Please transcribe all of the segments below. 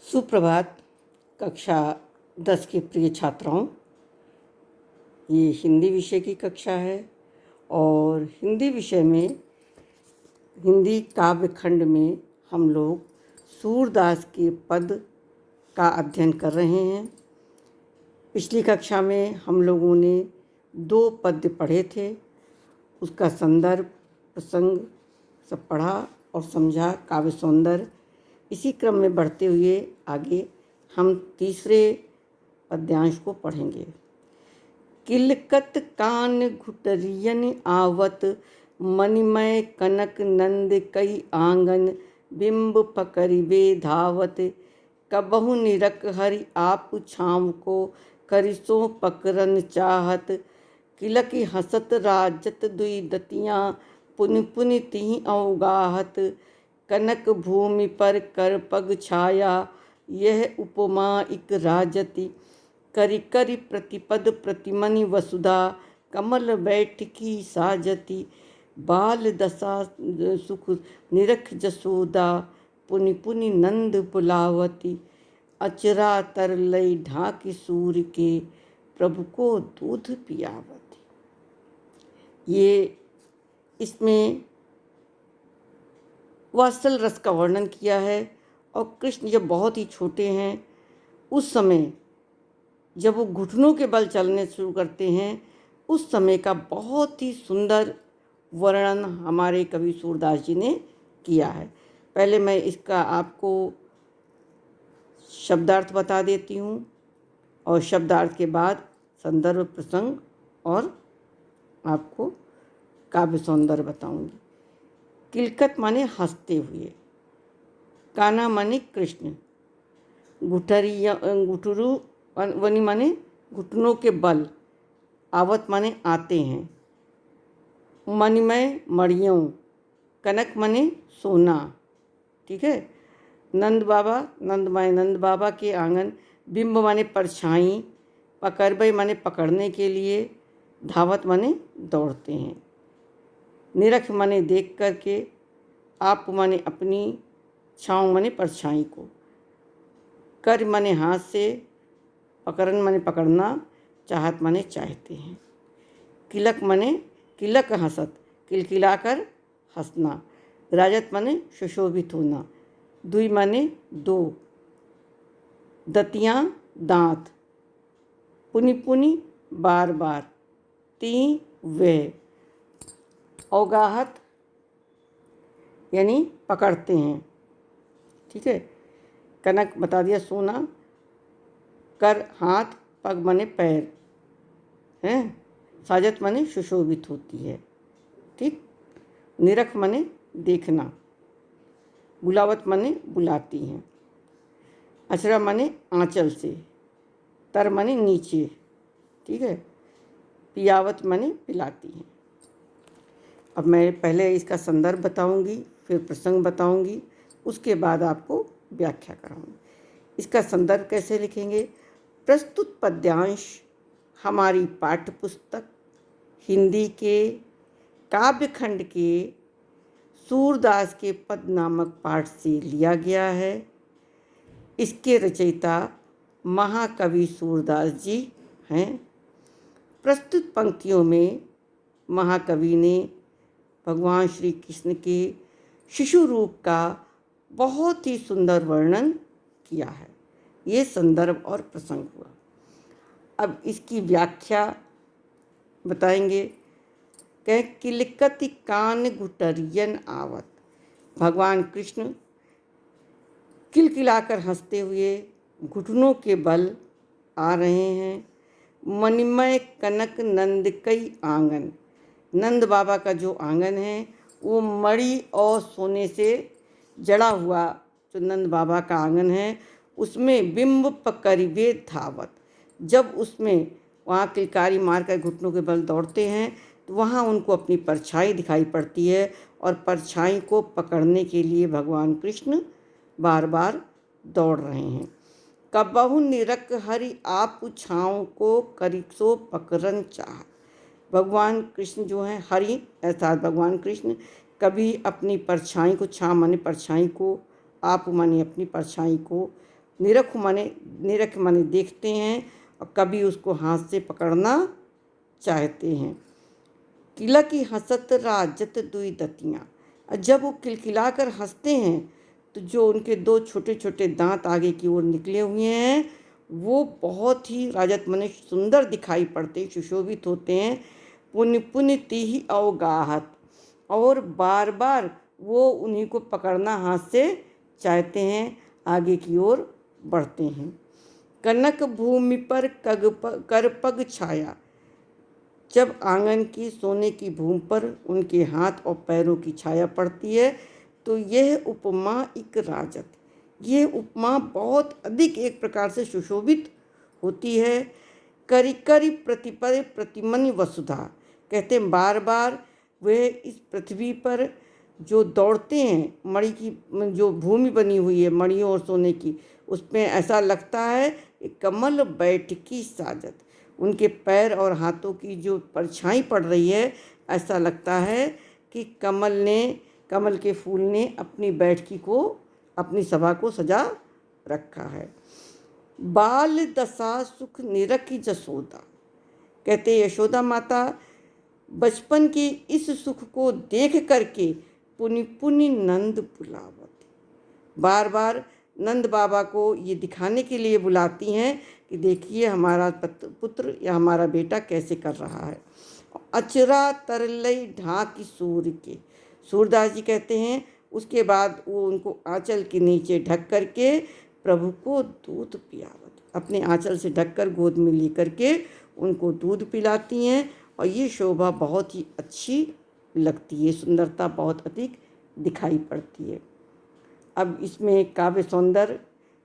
सुप्रभात कक्षा 10 के प्रिय छात्राओं। ये हिंदी विषय की कक्षा है और हिंदी विषय में हिंदी काव्य खंड में हम लोग सूरदास के पद का अध्ययन कर रहे हैं। पिछली कक्षा में हम लोगों ने 2 पद्य पढ़े थे, उसका संदर्भ प्रसंग सब पढ़ा और समझा, काव्य सौंदर्य। इसी क्रम में बढ़ते हुए आगे हम तीसरे पद्यांश को पढ़ेंगे। किलकत कान घुटरियन आवत, मणिमय कनक नंद कई आंगन, बिंब पकड़िबे धावत, कबहु निरख हरि आप छाँव को, करिसो पकरन चाहत, किलकी हसत राजत दुई दतियाँ, पुनि पुनि तिहि अवगाहत, कनक भूमि पर कर पग छाया, यह उपमा इक राजति, करि करि प्रतिपद प्रतिमनि वसुधा, कमल बैठकी साजति, बाल दशा सुख निरख जसोदा, पुनि पुनि नंद बुलावती, अचरा तर लई ढाकी सूर्य के, प्रभु को दूध पियावती। ये इसमें वात्सल रस का वर्णन किया है और कृष्ण जब बहुत ही छोटे हैं उस समय जब वो घुटनों के बल चलने शुरू करते हैं, उस समय का बहुत ही सुंदर वर्णन हमारे कवि सूरदास जी ने किया है। पहले मैं इसका आपको शब्दार्थ बता देती हूँ और शब्दार्थ के बाद संदर्भ प्रसंग और आपको काव्य सौंदर्य बताऊंगी। किलकत माने हंसते हुए, काना माने कृष्ण, गुठरू वनी माने घुटनों के बल, आवत माने आते हैं, मणिमय मणियों, कनक माने सोना, ठीक है, नंद बाबा के आंगन, बिंब माने परछाई, पकड़बे माने पकड़ने के लिए, धावत माने दौड़ते हैं, निरख माने देख करके, आप माने अपनी, छाँव माने परछाई को, कर माने हाथ से, पकड़न माने पकड़ना, चाहत माने चाहते हैं, किलक माने किलक हंसत, किलकिलाकर हंसना, राजत माने सुशोभित होना, दुई माने 2, दतियाँ दांत, पुनि पुनि बार बार, ती वह, अवगाहत यानी पकड़ते हैं, ठीक है, कनक बता दिया सोना, कर हाथ, पग माने पैर हैं, साजत माने सुशोभित होती है, ठीक, निरख माने देखना, बुलावत माने बुलाती हैं, अचरा माने आंचल से, तर माने नीचे, ठीक है, पियावत माने पिलाती हैं। अब मैं पहले इसका संदर्भ बताऊंगी, फिर प्रसंग बताऊंगी, उसके बाद आपको व्याख्या कराऊंगी। इसका संदर्भ कैसे लिखेंगे? प्रस्तुत पद्यांश हमारी पाठ्य पुस्तक हिंदी के काव्य खंड के सूरदास के पद नामक पाठ से लिया गया है। इसके रचयिता महाकवि सूरदास जी हैं। प्रस्तुत पंक्तियों में महाकवि ने भगवान श्री कृष्ण के शिशु रूप का बहुत ही सुंदर वर्णन किया है। ये संदर्भ और प्रसंग हुआ। अब इसकी व्याख्या बताएंगे। कह किलकति कान घुटरियन आवत, भगवान कृष्ण किलकिलाकर हंसते हुए घुटनों के बल आ रहे हैं। मणिमय कनक नंद कई आंगन, नंद बाबा का जो आंगन है वो मणि और सोने से जड़ा हुआ जो नंद बाबा का आंगन है, उसमें बिंब पकड़िबे धावत, जब उसमें वहाँ किलकारी मारकर घुटनों के बल दौड़ते हैं तो वहाँ उनको अपनी परछाई दिखाई पड़ती है और परछाई को पकड़ने के लिए भगवान कृष्ण बार बार दौड़ रहे हैं। कबहु निरख हरि आप छाँव को, करिसो पकड़न चाह, भगवान कृष्ण जो हैं हरि अर्थात भगवान कृष्ण कभी अपनी परछाई को, छाँ माने परछाई को, आप माने अपनी परछाई को निरख माने देखते हैं, और कभी उसको हाथ से पकड़ना चाहते हैं। किला की हंसत राजत दुई दतियाँ, जब वो खिलखिलाकर हंसते हैं तो जो उनके दो छोटे छोटे दांत आगे की ओर निकले हुए हैं वो बहुत ही राजत माने सुंदर दिखाई पड़ते, सुशोभित होते हैं। पुण्य पुण्य तिहि अवगाहत, और बार बार वो उन्हीं को पकड़ना हाथ से चाहते हैं, आगे की ओर बढ़ते हैं। कनक भूमि पर कर पग छाया, जब आंगन की सोने की भूमि पर उनके हाथ और पैरों की छाया पड़ती है तो यह उपमा एक राजत, यह उपमा बहुत अधिक एक प्रकार से सुशोभित होती है। करी करी प्रतिपद प्रतिमन वसुधा, कहते हैं बार बार वे इस पृथ्वी पर जो दौड़ते हैं, मणि की जो भूमि बनी हुई है मणियों और सोने की, उसमें ऐसा लगता है कि कमल बैठकी साजत, उनके पैर और हाथों की जो परछाई पड़ रही है ऐसा लगता है कि कमल के फूल ने अपनी बैठकी को, अपनी सभा को सजा रखा है। बाल दशा सुख निरखी जसोदा, कहते यशोदा माता बचपन के इस सुख को देख करके पुनि पुनि नंद बुलावत, बार बार नंद बाबा को ये दिखाने के लिए बुलाती हैं कि देखिए हमारा पुत्र या हमारा बेटा कैसे कर रहा है। अचरा तरलई ढाकी सूर्य के, सूरदास जी कहते हैं उसके बाद वो उनको आंचल के नीचे ढक करके प्रभु को दूध पियावत, अपने आंचल से ढककर गोद में लेकर के उनको दूध पिलाती हैं, और ये शोभा बहुत ही अच्छी लगती है, सुंदरता बहुत अधिक दिखाई पड़ती है। अब इसमें काव्य सौंदर्य,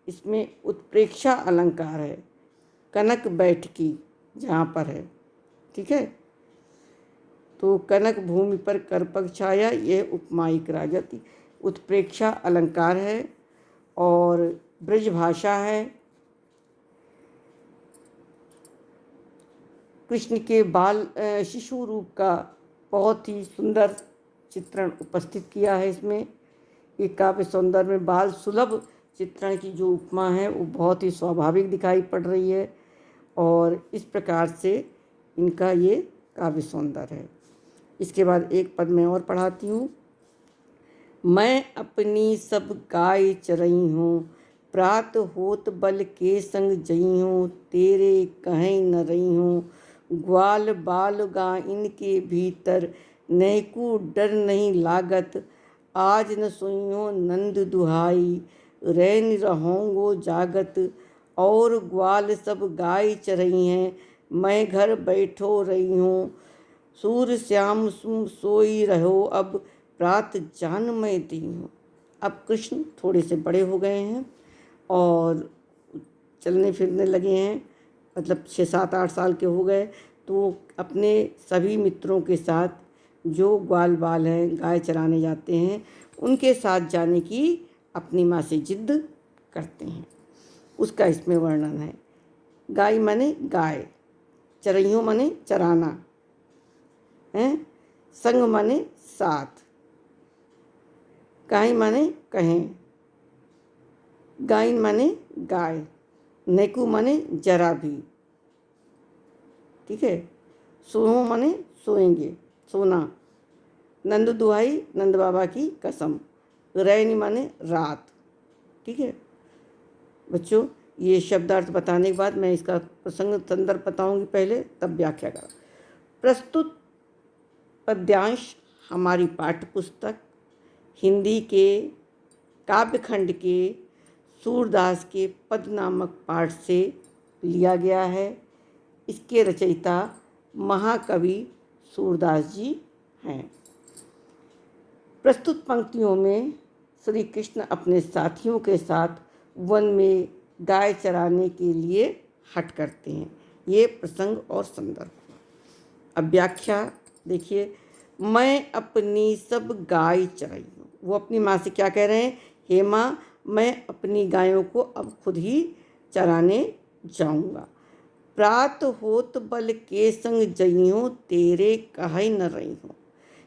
इसमें उत्प्रेक्षा अलंकार है, कनक बैठकी जहाँ पर है, ठीक है। तो कनक भूमि पर करपग छाया, यह उपमायिक राजति, उत्प्रेक्षा अलंकार है और ब्रज भाषा है। कृष्ण के बाल शिशु रूप का बहुत ही सुंदर चित्रण उपस्थित किया है इसमें। ये काव्य सौंदर्य में बाल सुलभ चित्रण की जो उपमा है वो बहुत ही स्वाभाविक दिखाई पड़ रही है, और इस प्रकार से इनका ये काव्य सौंदर्य है। इसके बाद एक पद में और पढ़ाती हूँ। मैं अपनी सब गाय चरई हूँ, प्रात होत बल के संग जई हूँ, तेरे कहीं न रही हूँ, ग्वाल बाल गाइन के भीतर, नैकू डर नहीं लागत, आज न सोइयो नंद दुहाई, रैन रहोंगो जागत, और ग्वाल सब गाय चरई हैं, मैं घर बैठो रही हूँ, सूर श्याम सोई रहो अब, प्रात जान मैं दी हूँ। अब कृष्ण थोड़े से बड़े हो गए हैं और चलने फिरने लगे हैं, मतलब 6-7-8 साल के हो गए, तो अपने सभी मित्रों के साथ जो ग्वाल बाल हैं, गाय चराने जाते हैं, उनके साथ जाने की अपनी माँ से जिद करते हैं। उसका इसमें वर्णन है। गाय माने गाय, चरइयों माने चराना है, संग माने साथ, गाय माने कहें, गायन माने गाय, नेकू माने जरा भी, ठीक है। सोहो माने सोएंगे, सोना, नंद दुहाई नंद बाबा की कसम, रैनी माने रात, ठीक है। बच्चों ये शब्दार्थ बताने के बाद मैं इसका प्रसंग संदर्भ बताऊंगी पहले, तब व्याख्या करा। प्रस्तुत पद्यांश हमारी पाठ्य पुस्तक हिंदी के काव्यखंड के सूरदास के पद नामक पाठ से लिया गया है। इसके रचयिता महाकवि सूरदास जी हैं। प्रस्तुत पंक्तियों में श्री कृष्ण अपने साथियों के साथ वन में गाय चराने के लिए हट करते हैं। ये प्रसंग और संदर्भ। अब व्याख्या देखिए। मैं अपनी सब गाय चराई हूँ, वो अपनी माँ से क्या कह रहे हैं, हे माँ मैं अपनी गायों को अब खुद ही चराने जाऊँगा। प्रात होत बल के संग जइयों, तेरे कहे न रही हूँ,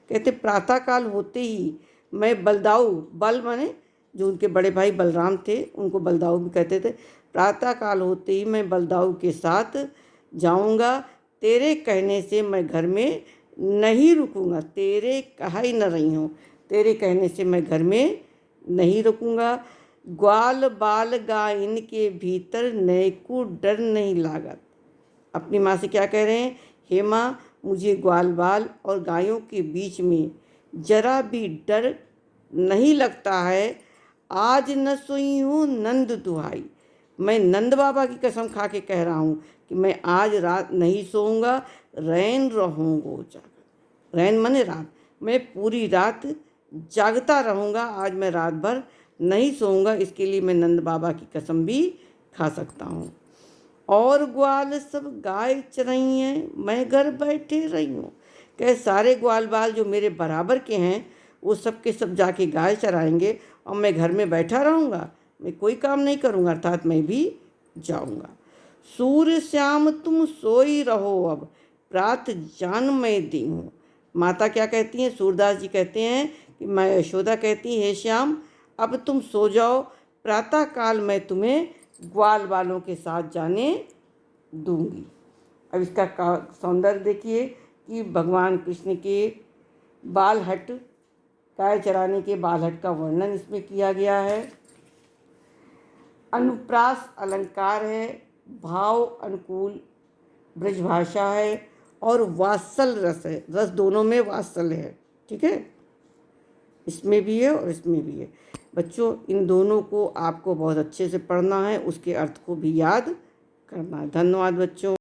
कहते प्रातःकाल होते ही मैं बलदाऊ, बल माने जो उनके बड़े भाई बलराम थे, उनको बलदाऊ भी कहते थे। प्रातःकाल होते ही मैं बलदाऊ के साथ जाऊंगा, तेरे कहने से मैं घर में नहीं रुकूंगा। तेरे कहा ही न रही हूँ, तेरे कहने से मैं घर में नहीं रुकूंगा। ग्वाल बाल गाइन के भीतर नए को डर नहीं लागत। अपनी माँ से क्या कह रहे हैं? हे माँ, मुझे ग्वाल बाल और गायों के बीच में जरा भी डर नहीं लगता है। आज न सोई हूँ नंद दुहाई। मैं नंद बाबा की कसम खा के कह रहा हूँ कि मैं आज रात नहीं सोऊंगा, रैन रहूँगा जागा। रैन माने रात, मैं पूरी रात जागता रहूँगा। आज मैं रात भर नहीं सोऊंगा, इसके लिए मैं नंद बाबा की कसम भी खा सकता हूँ। और ग्वाल सब गाय चराई हैं, मैं घर बैठे रही हूँ। कह सारे ग्वाल बाल जो मेरे बराबर के हैं वो सब के सब जाके गाय चराएंगे और मैं घर में बैठा रहूँगा, मैं कोई काम नहीं करूँगा, अर्थात मैं भी जाऊँगा। सूर्य श्याम तुम सोई रहो, अब प्रात जान मैं दी हूँ। माता क्या कहती हैं? सूरदास जी कहते हैं कि मैं यशोदा कहती हे श्याम, अब तुम सो जाओ, प्रातः काल मैं तुम्हें ग्वाल बालों के साथ जाने दूंगी। अब इसका सौंदर्य देखिए कि भगवान कृष्ण के बालहट, गाय चराने के बालहट का वर्णन इसमें किया गया है। अनुप्रास अलंकार है, भाव अनुकूल ब्रजभाषा है और वात्सल रस है। रस दोनों में वात्सल्य है, ठीक है, इसमें भी है और इसमें भी है। बच्चों, इन दोनों को आपको बहुत अच्छे से पढ़ना है, उसके अर्थ को भी याद करना है। धन्यवाद बच्चों।